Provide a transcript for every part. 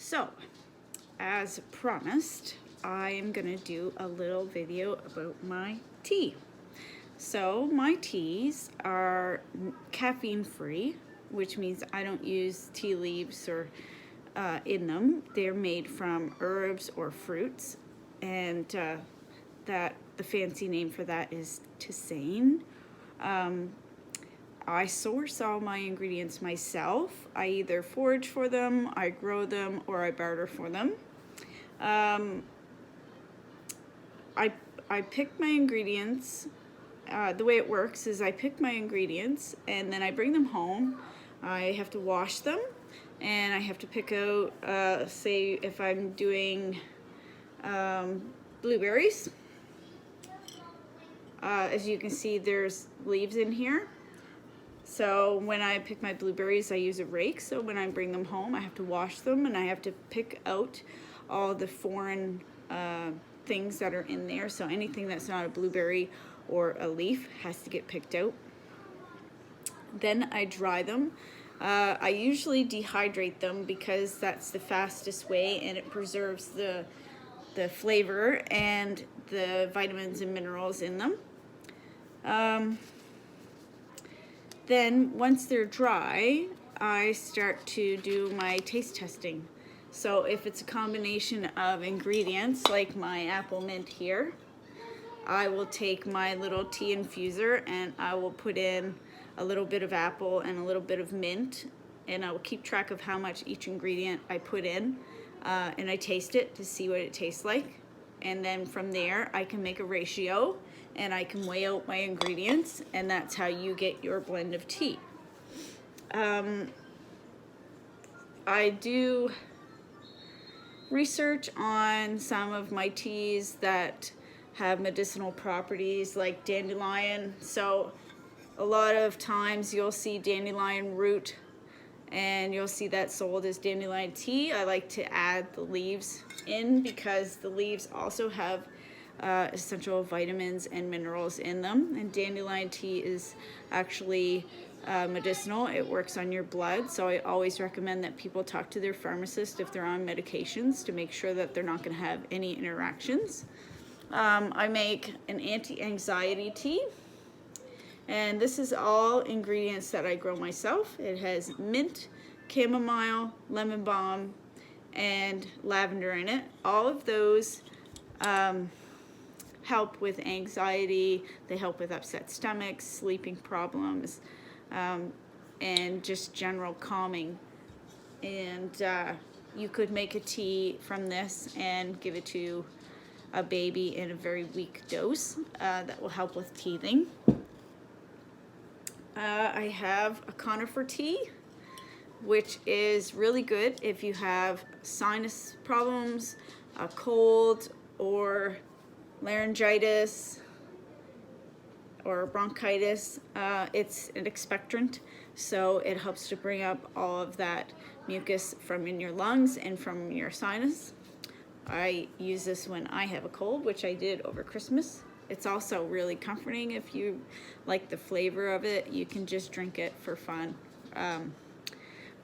So, as promised, I am gonna do a little video about my tea. So, my teas are caffeine free, which means I don't use tea leaves or in them. They're made from herbs or fruits, and that the fancy name for that is tisane. I source all my ingredients myself. I either forage for them, I grow them, or I barter for them. I pick my ingredients. The way it works is I pick my ingredients and then I bring them home. I have to wash them and I have to pick out, say if I'm doing blueberries. As you can see, there's leaves in here. So when I pick my blueberries, I use a rake. So when I bring them home, I have to wash them and I have to pick out all the foreign things that are in there. So anything that's not a blueberry or a leaf has to get picked out. Then I dry them. I usually dehydrate them because that's the fastest way and it preserves the flavor and the vitamins and minerals in them. Then once they're dry, I start to do my taste testing. So if it's a combination of ingredients like my apple mint here, I will take my little tea infuser and I will put in a little bit of apple and a little bit of mint, and I will keep track of how much each ingredient I put in, and I taste it to see what it tastes like. And then from there I can make a ratio and I can weigh out my ingredients, and that's how you get your blend of tea. I do research on some of my teas that have medicinal properties like dandelion. So a lot of times you'll see dandelion root and you'll see that sold as dandelion tea. I like to add the leaves in because the leaves also have essential vitamins and minerals in them, and dandelion tea is actually medicinal. It works on your blood, so I always recommend that people talk to their pharmacist if they're on medications to make sure that they're not going to have any interactions. I make an anti-anxiety tea, and this is all ingredients that I grow myself. It has mint, chamomile, lemon balm, and lavender in it. All of those help with anxiety. They help with upset stomachs, sleeping problems, and just general calming. And you could make a tea from this and give it to a baby in a very weak dose. That will help with teething. I have a conifer tea, which is really good if you have sinus problems, a cold, or laryngitis or bronchitis. It's an expectorant, so it helps to bring up all of that mucus from in your lungs and from your sinus. I use this when I have a cold, which I did over Christmas. It's also really comforting. If you like the flavor of it, you can just drink it for fun,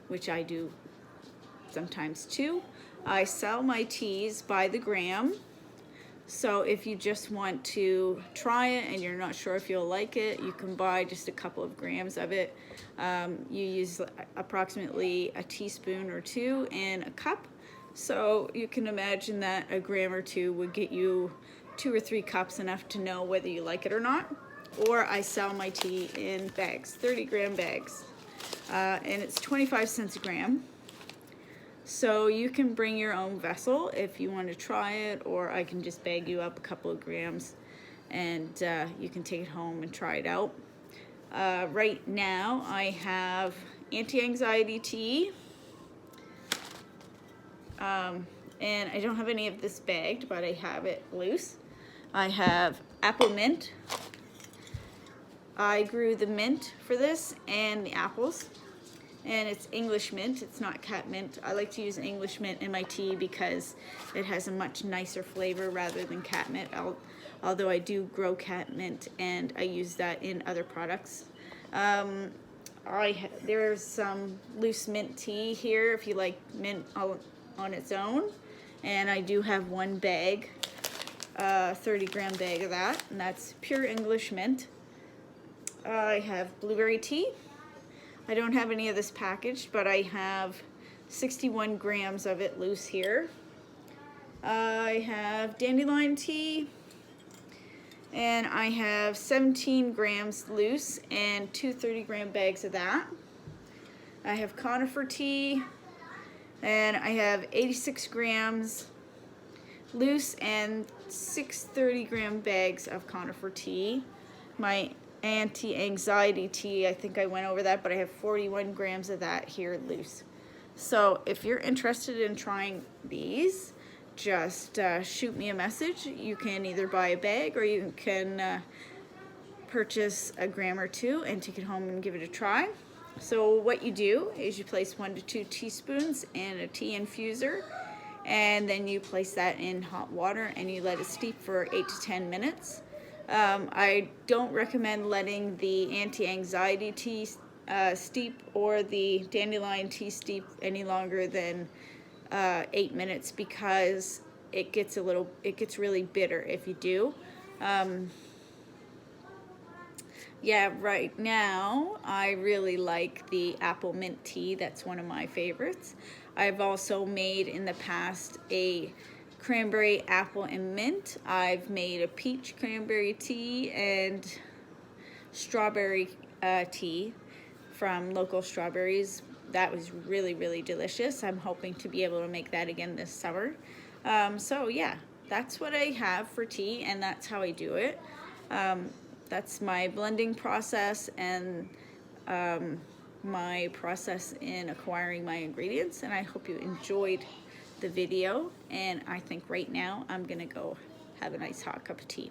which I do sometimes too. I sell my teas by the gram. So if you just want to try it and you're not sure if you'll like it, you can buy just a couple of grams of it. You use approximately a teaspoon or two in a cup. So you can imagine that a gram or two would get you 2 or 3 cups, enough to know whether you like it or not. Or I sell my tea in bags, 30-gram bags, and it's 25 cents a gram. So you can bring your own vessel if you want to try it, or I can just bag you up a couple of grams and you can take it home and try it out. Right now I have anti-anxiety tea, and I don't have any of this bagged, but I have it loose. I have apple mint. I grew the mint for this and the apples. And it's English mint, it's not cat mint. I like to use English mint in my tea because it has a much nicer flavor rather than cat mint, although I do grow cat mint and I use that in other products. There's some loose mint tea here. If you like mint, on its own. And I do have one bag, 30-gram bag of that, and that's pure English mint. I have blueberry tea. I don't have any of this packaged, but I have 61 grams of it loose here. I have dandelion tea, and I have 17 grams loose and two 30-gram bags of that. I have conifer tea, and I have 86 grams loose and 6 30-gram bags of conifer tea. My anti-anxiety tea, I think I went over that, but I have 41 grams of that here loose. So if you're interested in trying these, just shoot me a message. You can either buy a bag or you can purchase a gram or two and take it home and give it a try. So what you do is you place 1 to 2 teaspoons in a tea infuser, and then you place that in hot water and you let it steep for 8 to 10 minutes. I don't recommend letting the anti-anxiety tea steep or the dandelion tea steep any longer than 8 minutes, because it gets really bitter if you do. Yeah, right now I really like the apple mint tea. That's one of my favorites. I've also made in the past a cranberry, apple, and mint. I've made a peach cranberry tea and strawberry tea from local strawberries. That was really, really delicious. I'm hoping to be able to make that again this summer. So yeah, that's what I have for tea, and that's how I do it. That's my blending process and my process in acquiring my ingredients, and I hope you enjoyed the video. And I think right now I'm gonna go have a nice hot cup of tea.